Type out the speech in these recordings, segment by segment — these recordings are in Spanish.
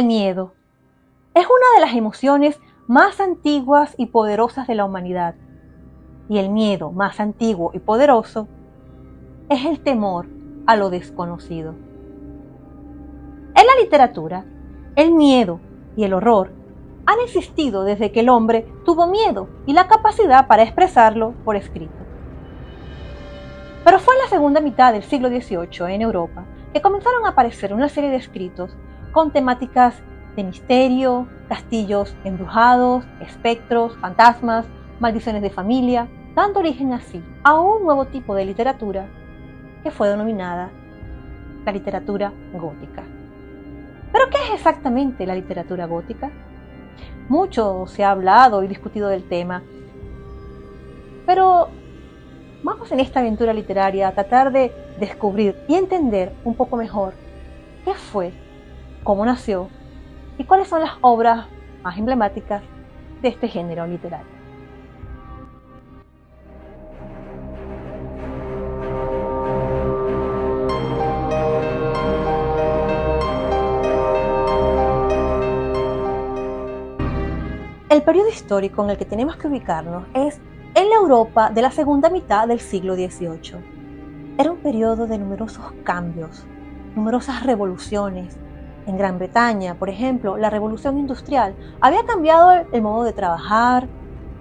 El miedo es una de las emociones más antiguas y poderosas de la humanidad. Y el miedo más antiguo y poderoso es el temor a lo desconocido. En la literatura, el miedo y el horror han existido desde que el hombre tuvo miedo y la capacidad para expresarlo por escrito. Pero fue en la segunda mitad del siglo XVIII en Europa que comenzaron a aparecer una serie de escritos con temáticas de misterio, castillos embrujados, espectros, fantasmas, maldiciones de familia, dando origen así a un nuevo tipo de literatura que fue denominada la literatura gótica. ¿Pero qué es exactamente la literatura gótica? Mucho se ha hablado y discutido del tema, pero vamos en esta aventura literaria a tratar de descubrir y entender un poco mejor qué fue, cómo nació y cuáles son las obras más emblemáticas de este género literario. El periodo histórico en el que tenemos que ubicarnos es en la Europa de la segunda mitad del siglo XVIII. Era un periodo de numerosos cambios, numerosas revoluciones. En Gran Bretaña, por ejemplo, la revolución industrial había cambiado el modo de trabajar,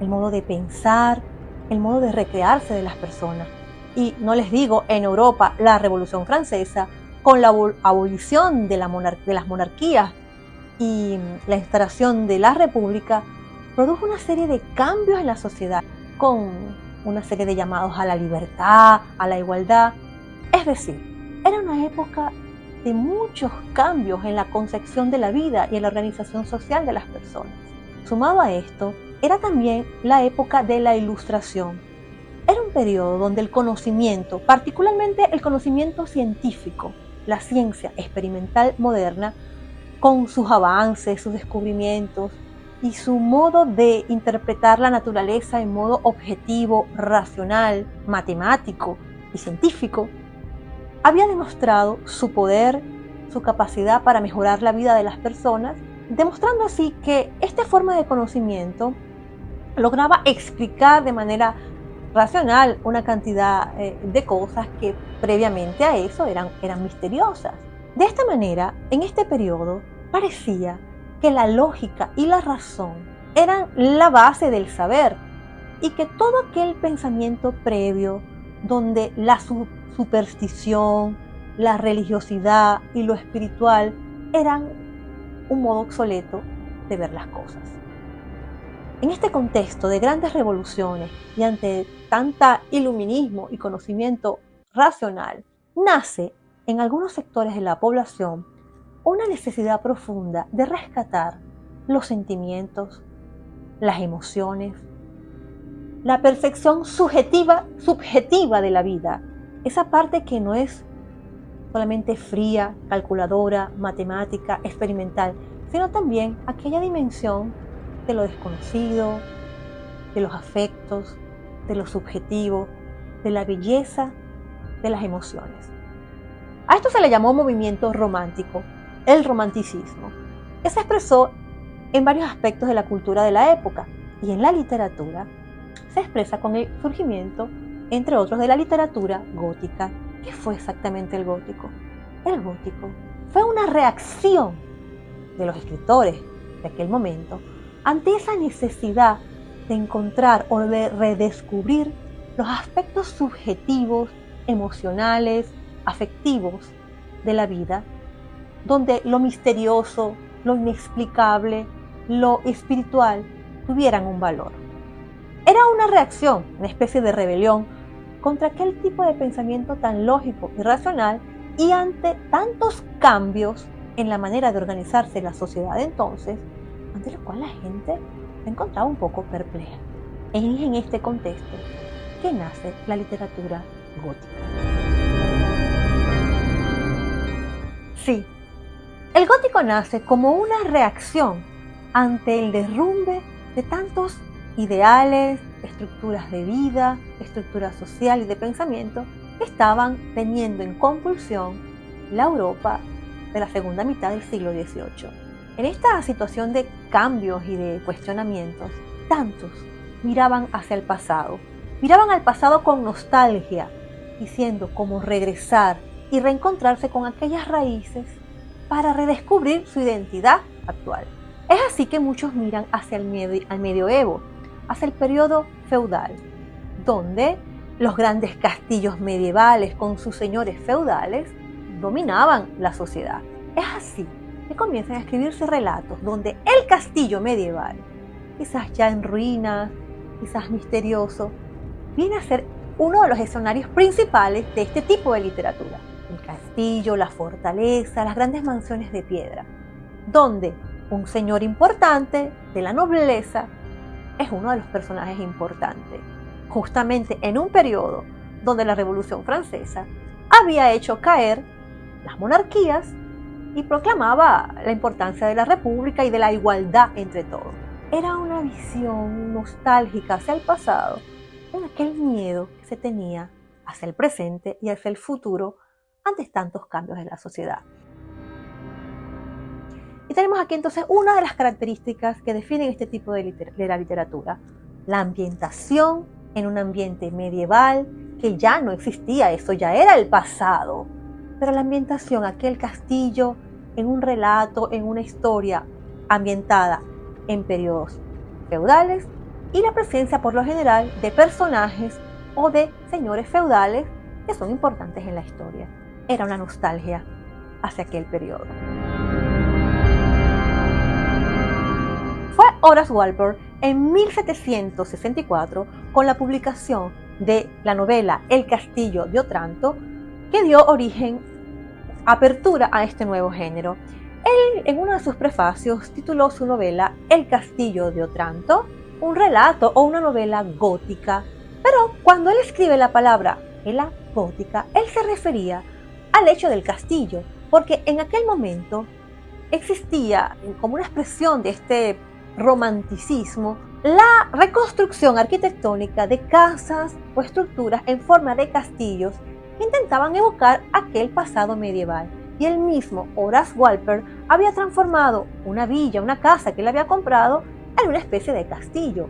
el modo de pensar, el modo de recrearse de las personas. Y no les digo en Europa la Revolución Francesa, con la abolición de las monarquías y la instalación de la República, produjo una serie de cambios en la sociedad, con una serie de llamados a la libertad, a la igualdad. Es decir, era una época de muchos cambios en la concepción de la vida y en la organización social de las personas. Sumado a esto, era también la época de la Ilustración. Era un periodo donde el conocimiento, particularmente el conocimiento científico, la ciencia experimental moderna, con sus avances, sus descubrimientos y su modo de interpretar la naturaleza en modo objetivo, racional, matemático y científico, había demostrado su poder, su capacidad para mejorar la vida de las personas, demostrando así que esta forma de conocimiento lograba explicar de manera racional una cantidad de cosas que previamente a eso eran misteriosas. De esta manera, en este periodo, parecía que la lógica y la razón eran la base del saber y que todo aquel pensamiento previo donde la superstición, la religiosidad y lo espiritual eran un modo obsoleto de ver las cosas. En este contexto de grandes revoluciones y ante tanta iluminismo y conocimiento racional, nace en algunos sectores de la población una necesidad profunda de rescatar los sentimientos, las emociones, la percepción subjetiva de la vida, esa parte que no es solamente fría, calculadora, matemática, experimental, sino también aquella dimensión de lo desconocido, de los afectos, de lo subjetivo, de la belleza de las emociones. A esto se le llamó movimiento romántico, el romanticismo, que se expresó en varios aspectos de la cultura de la época y en la literatura se expresa con el surgimiento, entre otros, de la literatura gótica. ¿Qué fue exactamente el gótico? El gótico fue una reacción de los escritores de aquel momento ante esa necesidad de encontrar o de redescubrir los aspectos subjetivos, emocionales, afectivos de la vida, donde lo misterioso, lo inexplicable, lo espiritual tuvieran un valor. Era una reacción, una especie de rebelión contra aquel tipo de pensamiento tan lógico y racional y ante tantos cambios en la manera de organizarse la sociedad de entonces, ante lo cual la gente se encontraba un poco perpleja. Es en este contexto que nace la literatura gótica. Sí, el gótico nace como una reacción ante el derrumbe de tantos ideales, estructuras de vida, estructura social y de pensamiento que estaban teniendo en convulsión la Europa de la segunda mitad del siglo XVIII. En esta situación de cambios y de cuestionamientos, tantos miraban hacia el pasado, miraban al pasado con nostalgia, diciendo cómo regresar y reencontrarse con aquellas raíces para redescubrir su identidad actual. Es así que muchos miran hacia al medioevo, hacia el periodo feudal, donde los grandes castillos medievales con sus señores feudales dominaban la sociedad. Es así que comienzan a escribirse relatos donde el castillo medieval, quizás ya en ruinas, quizás misterioso, viene a ser uno de los escenarios principales de este tipo de literatura. El castillo, la fortaleza, las grandes mansiones de piedra, donde un señor importante de la nobleza es uno de los personajes importantes, justamente en un periodo donde la Revolución Francesa había hecho caer las monarquías y proclamaba la importancia de la república y de la igualdad entre todos. Era una visión nostálgica hacia el pasado, en aquel miedo que se tenía hacia el presente y hacia el futuro ante tantos cambios en la sociedad. Y tenemos aquí entonces una de las características que definen este tipo de la literatura: la ambientación en un ambiente medieval que ya no existía, eso ya era el pasado. Pero la ambientación, aquel castillo en un relato, en una historia ambientada en periodos feudales, y la presencia por lo general de personajes o de señores feudales que son importantes en la historia. Era una nostalgia hacia aquel periodo. Fue Horace Walpole en 1764, con la publicación de la novela El Castillo de Otranto, que dio origen, apertura a este nuevo género. Él, en uno de sus prefacios, tituló su novela El Castillo de Otranto, un relato o una novela gótica. Pero cuando él escribe la palabra la gótica, él se refería al hecho del castillo, porque en aquel momento existía, como una expresión de este romanticismo, la reconstrucción arquitectónica de casas o estructuras en forma de castillos que intentaban evocar aquel pasado medieval. Y el mismo Horace Walpole había transformado una villa, una casa que él había comprado, en una especie de castillo,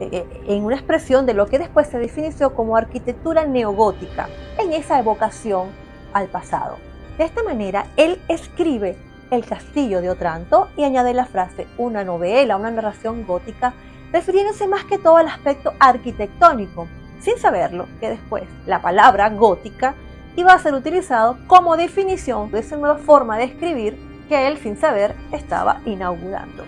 en una expresión de lo que después se definió como arquitectura neogótica, en esa evocación al pasado. De esta manera, él escribe El Castillo de Otranto y añade la frase una novela, una narración gótica, refiriéndose más que todo al aspecto arquitectónico, sin saberlo que después la palabra gótica iba a ser utilizado como definición de esa nueva forma de escribir que él, sin saber, estaba inaugurando.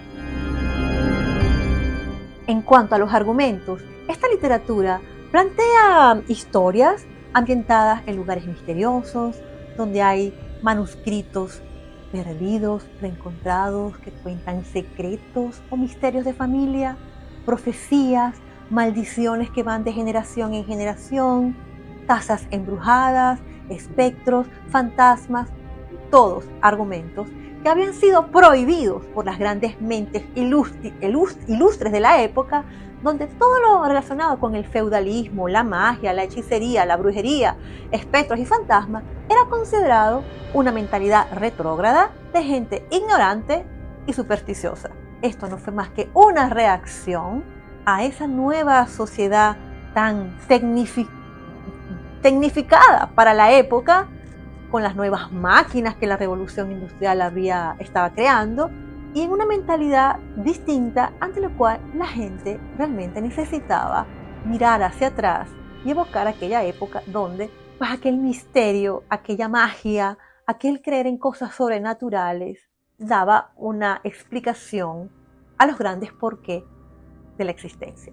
En cuanto a los argumentos, esta literatura plantea historias ambientadas en lugares misteriosos, donde hay manuscritos perdidos, reencontrados, que cuentan secretos o misterios de familia, profecías, maldiciones que van de generación en generación, casas embrujadas, espectros, fantasmas, todos argumentos que habían sido prohibidos por las grandes mentes ilustres de la época, donde todo lo relacionado con el feudalismo, la magia, la hechicería, la brujería, espectros y fantasmas era considerado una mentalidad retrógrada de gente ignorante y supersticiosa. Esto no fue más que una reacción a esa nueva sociedad tan tecnificada para la época, con las nuevas máquinas que la revolución industrial estaba creando, y en una mentalidad distinta ante la cual la gente realmente necesitaba mirar hacia atrás y evocar aquella época donde pues, aquel misterio, aquella magia, aquel creer en cosas sobrenaturales daba una explicación a los grandes porqués de la existencia.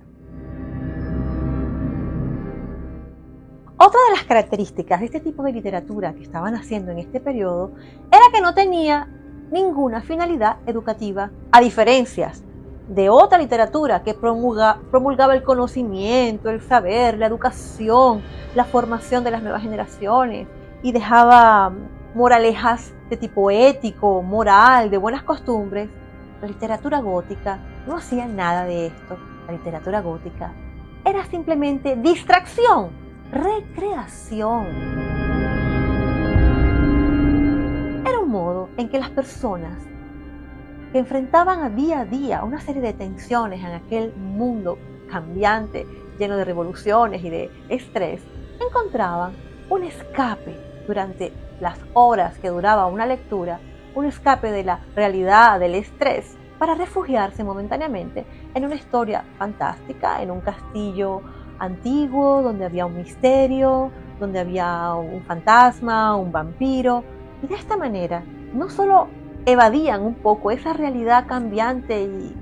Otra de las características de este tipo de literatura que estaban haciendo en este periodo era que no tenía ninguna finalidad educativa, a diferencia de otra literatura que promulgaba el conocimiento, el saber, la educación, la formación de las nuevas generaciones y dejaba moralejas de tipo ético, moral, de buenas costumbres. La literatura gótica no hacía nada de esto. La literatura gótica era simplemente distracción, recreación. Era un modo en que las personas que enfrentaban a día una serie de tensiones en aquel mundo cambiante, lleno de revoluciones y de estrés, encontraban un escape durante las horas que duraba una lectura, un escape de la realidad, del estrés, para refugiarse momentáneamente en una historia fantástica, en un castillo antiguo, donde había un misterio, donde había un fantasma, un vampiro, y de esta manera no solo evadían un poco esa realidad cambiante y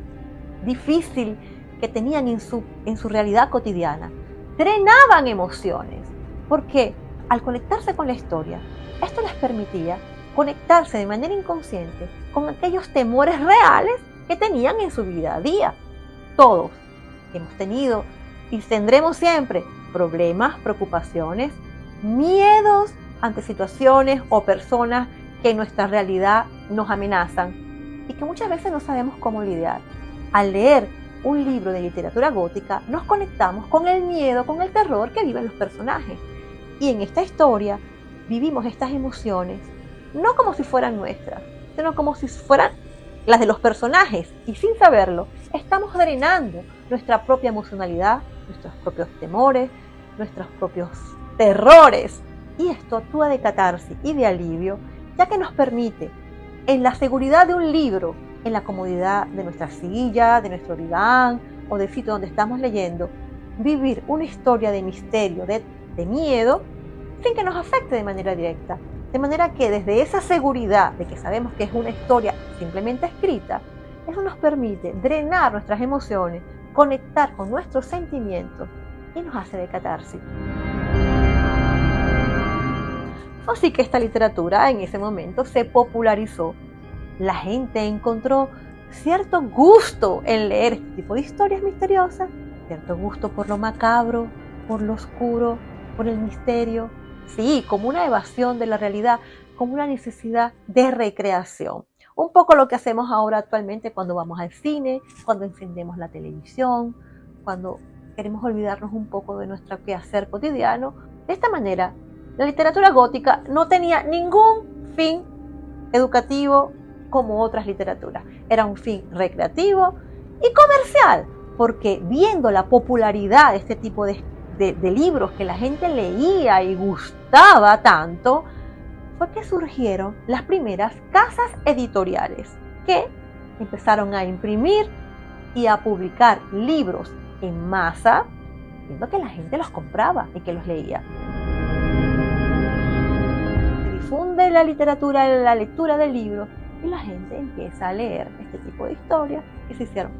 difícil que tenían en su realidad cotidiana, drenaban emociones, porque al conectarse con la historia, esto les permitía conectarse de manera inconsciente con aquellos temores reales que tenían en su vida a día. Todos hemos tenido y tendremos siempre problemas, preocupaciones, miedos ante situaciones o personas que en nuestra realidad nos amenazan y que muchas veces no sabemos cómo lidiar. Al leer un libro de literatura gótica, nos conectamos con el miedo, con el terror que viven los personajes. Y en esta historia vivimos estas emociones, no como si fueran nuestras, sino como si fueran las de los personajes. Y sin saberlo, estamos drenando nuestra propia emocionalidad, nuestros propios temores, nuestros propios terrores. Y esto actúa de catarsis y de alivio, ya que nos permite, en la seguridad de un libro, en la comodidad de nuestra silla, de nuestro diván o del sitio donde estamos leyendo, vivir una historia de misterio, de miedo, sin que nos afecte de manera directa. De manera que desde esa seguridad de que sabemos que es una historia simplemente escrita, eso nos permite drenar nuestras emociones, conectar con nuestros sentimientos y nos hace de catarsis. Así que esta literatura en ese momento se popularizó. La gente encontró cierto gusto en leer este tipo de historias misteriosas, cierto gusto por lo macabro, por lo oscuro, por el misterio. Sí, como una evasión de la realidad, como una necesidad de recreación. Un poco lo que hacemos ahora actualmente cuando vamos al cine, cuando encendemos la televisión, cuando queremos olvidarnos un poco de nuestro quehacer cotidiano. De esta manera, la literatura gótica no tenía ningún fin educativo como otras literaturas. Era un fin recreativo y comercial, porque viendo la popularidad de este tipo de libros que la gente leía y gustaba tanto, fue que surgieron las primeras casas editoriales que empezaron a imprimir y a publicar libros en masa, viendo que la gente los compraba y que los leía. Se difunde la literatura, la lectura del libro, y la gente empieza a leer este tipo de historias que se hicieron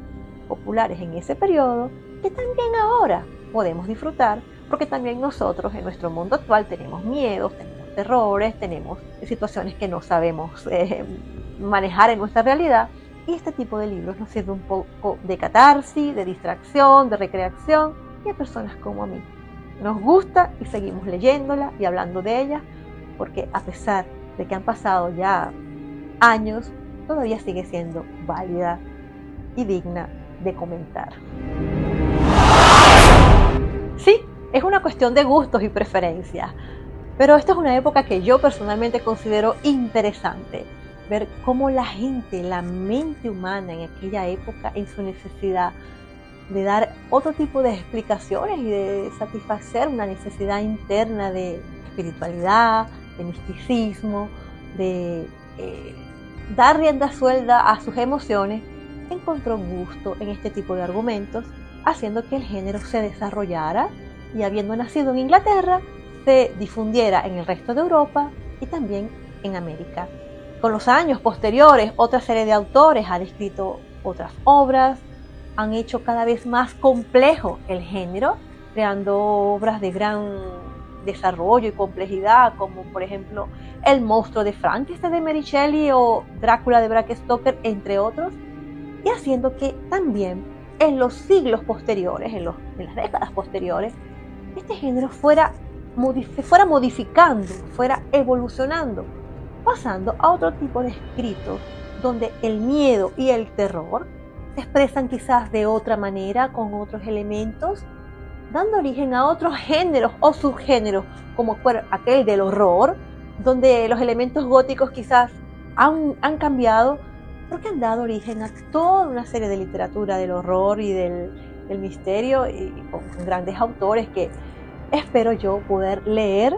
populares en ese periodo, que también ahora podemos disfrutar, porque también nosotros en nuestro mundo actual tenemos miedos, tenemos terrores, tenemos situaciones que no sabemos manejar en nuestra realidad, y este tipo de libros nos sirve un poco de catarsis, de distracción, de recreación, y a personas como a mí nos gusta y seguimos leyéndola y hablando de ella, porque a pesar de que han pasado ya años, todavía sigue siendo válida y digna de comentar. Sí, es una cuestión de gustos y preferencias, pero esta es una época que yo personalmente considero interesante, ver cómo la gente, la mente humana en aquella época, en su necesidad de dar otro tipo de explicaciones y de satisfacer una necesidad interna de espiritualidad, de misticismo, de dar rienda suelta a sus emociones, encontró gusto en este tipo de argumentos, haciendo que el género se desarrollara y, habiendo nacido en Inglaterra, se difundiera en el resto de Europa y también en América. Con los años posteriores, otra serie de autores han escrito otras obras, han hecho cada vez más complejo el género, creando obras de gran desarrollo y complejidad, como por ejemplo El monstruo de Frankenstein de Mary Shelley o Drácula de Bram Stoker, entre otros, y haciendo que también en los siglos posteriores, en las décadas posteriores, este género se fuera modificando, fuera evolucionando, pasando a otro tipo de escritos donde el miedo y el terror se expresan quizás de otra manera, con otros elementos, dando origen a otros géneros o subgéneros, como aquel del horror, donde los elementos góticos quizás han cambiado, porque han dado origen a toda una serie de literatura del horror y del misterio, y con grandes autores que espero yo poder leer,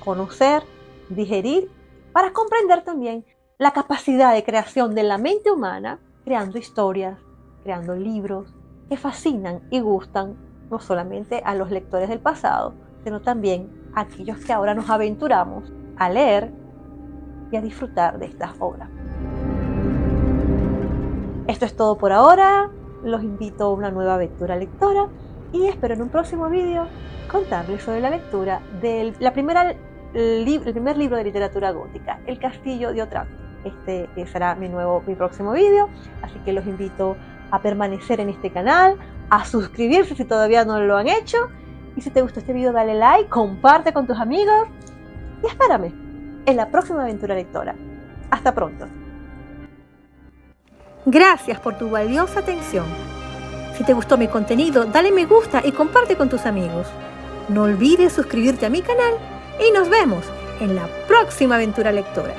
conocer, digerir, para comprender también la capacidad de creación de la mente humana, creando historias, creando libros que fascinan y gustan no solamente a los lectores del pasado, sino también a aquellos que ahora nos aventuramos a leer y a disfrutar de estas obras. Esto es todo por ahora. Los invito a una nueva aventura lectora y espero en un próximo vídeo contarles sobre la lectura del primer libro de literatura gótica, El Castillo de Otranto. Este será mi próximo vídeo, así que los invito a permanecer en este canal, a suscribirse si todavía no lo han hecho, y si te gustó este video dale like, comparte con tus amigos y espérame en la próxima aventura lectora. Hasta pronto. Gracias por tu valiosa atención. Si te gustó mi contenido, dale me gusta y comparte con tus amigos. No olvides suscribirte a mi canal y nos vemos en la próxima aventura lectora.